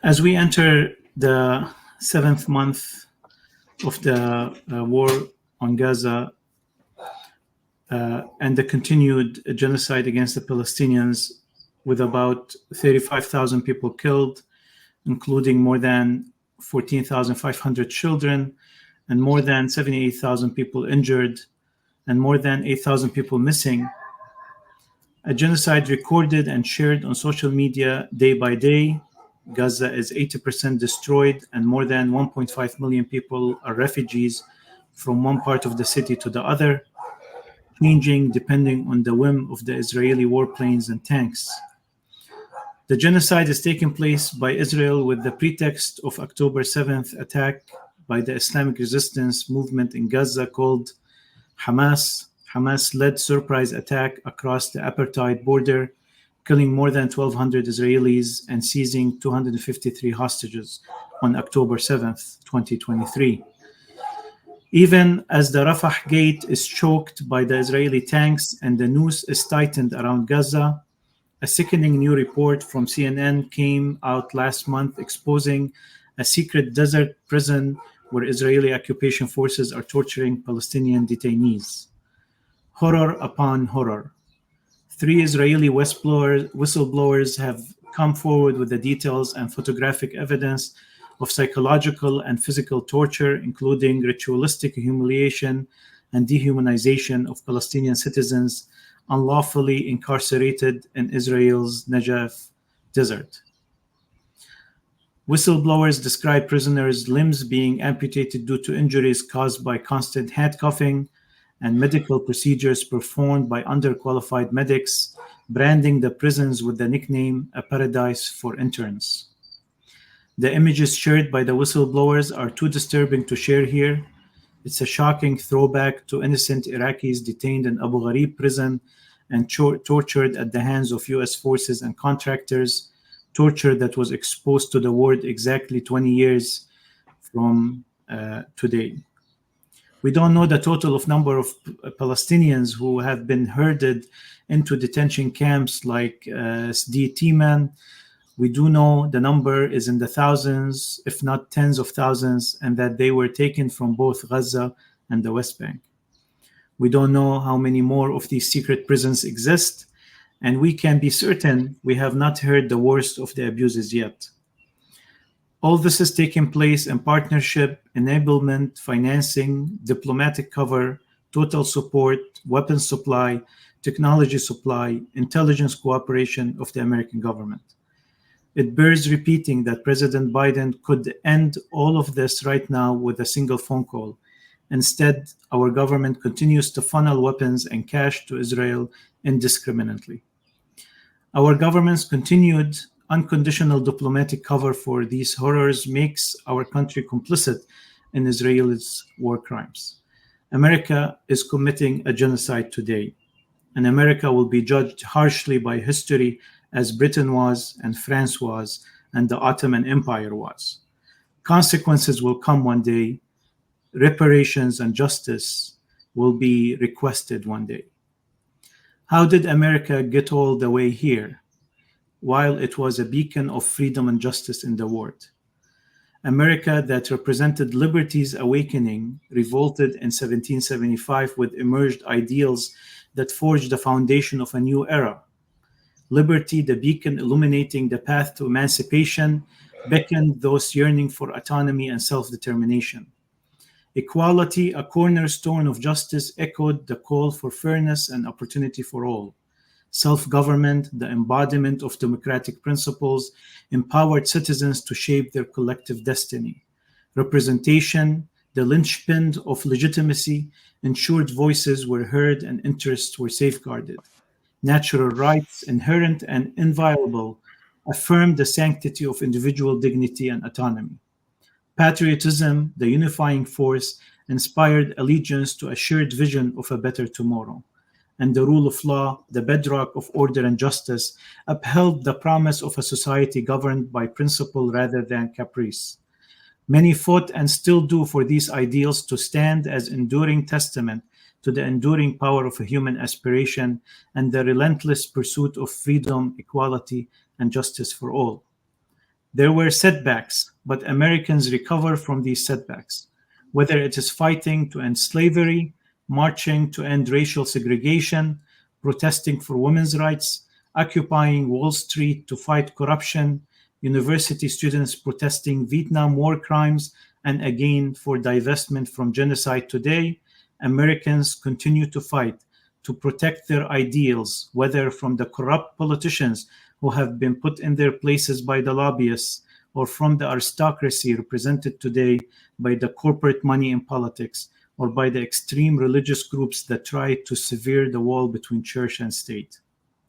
As we enter the seventh month of the war on Gaza and the continued genocide against the Palestinians, with about 35,000 people killed, including more than 14,500 children and more than 78,000 people injured and more than 8,000 people missing. A genocide recorded and shared on social media day by day. Gaza is 80% destroyed and more than 1.5 million people are refugees from one part of the city to the other, changing depending on the whim of the Israeli warplanes and tanks. The genocide is taking place by Israel with the pretext of October 7th attack by the Islamic resistance movement in Gaza called Hamas. Hamas-led surprise attack across the apartheid border, killing more than 1,200 Israelis and seizing 253 hostages on October 7th, 2023. Even as the Rafah gate is choked by the Israeli tanks and the noose is tightened around Gaza, a sickening new report from CNN came out last month exposing a secret desert prison where Israeli occupation forces are torturing Palestinian detainees. Horror upon horror. 3 Israeli whistleblowers have come forward with the details and photographic evidence of psychological and physical torture, including ritualistic humiliation and dehumanization of Palestinian citizens unlawfully incarcerated in Israel's Negev desert. Whistleblowers describe prisoners' limbs being amputated due to injuries caused by constant handcuffing and medical procedures performed by underqualified medics, branding the prisons with the nickname "a paradise for interns." The images shared by the whistleblowers are too disturbing to share here. It's a shocking throwback to innocent Iraqis detained in Abu Ghraib prison and tortured at the hands of US forces and contractors, torture that was exposed to the world exactly 20 years from today. We don't know the total of number of Palestinians who have been herded into detention camps like Sdi Timan. We do know the number is in the thousands, if not tens of thousands, and that they were taken from both Gaza and the West Bank. We don't know how many more of these secret prisons exist, and we can be certain we have not heard the worst of the abuses yet. All this is taking place in partnership, enablement, financing, diplomatic cover, total support, weapons supply, technology supply, intelligence cooperation of the American government. It bears repeating that President Biden could end all of this right now with a single phone call. Instead, our government continues to funnel weapons and cash to Israel indiscriminately. Our government's continued unconditional diplomatic cover for these horrors makes our country complicit in Israel's war crimes. America is committing a genocide today, and America will be judged harshly by history as Britain was and France was and the Ottoman Empire was. Consequences will come one day. Reparations and justice will be requested one day. How did America get all the way here? While it was a beacon of freedom and justice in the world. America that represented liberty's awakening revolted in 1775 with emerged ideals that forged the foundation of a new era. Liberty, the beacon illuminating the path to emancipation, beckoned those yearning for autonomy and self-determination. Equality, a cornerstone of justice, echoed the call for fairness and opportunity for all. Self-government, the embodiment of democratic principles, empowered citizens to shape their collective destiny. Representation, the linchpin of legitimacy, ensured voices were heard and interests were safeguarded. Natural rights, inherent and inviolable, affirmed the sanctity of individual dignity and autonomy. Patriotism, the unifying force, inspired allegiance to a shared vision of a better tomorrow. And the rule of law, the bedrock of order and justice, upheld the promise of a society governed by principle rather than caprice. Many fought and still do for these ideals to stand as enduring testament to the enduring power of a human aspiration and the relentless pursuit of freedom, equality, and justice for all. There were setbacks, but Americans recover from these setbacks, whether it is fighting to end slavery, marching to end racial segregation, protesting for women's rights, occupying Wall Street to fight corruption, university students protesting Vietnam War crimes, and again for divestment from genocide today. Americans continue to fight to protect their ideals, whether from the corrupt politicians who have been put in their places by the lobbyists, or from the aristocracy represented today by the corporate money in politics, or by the extreme religious groups that try to sever the wall between church and state.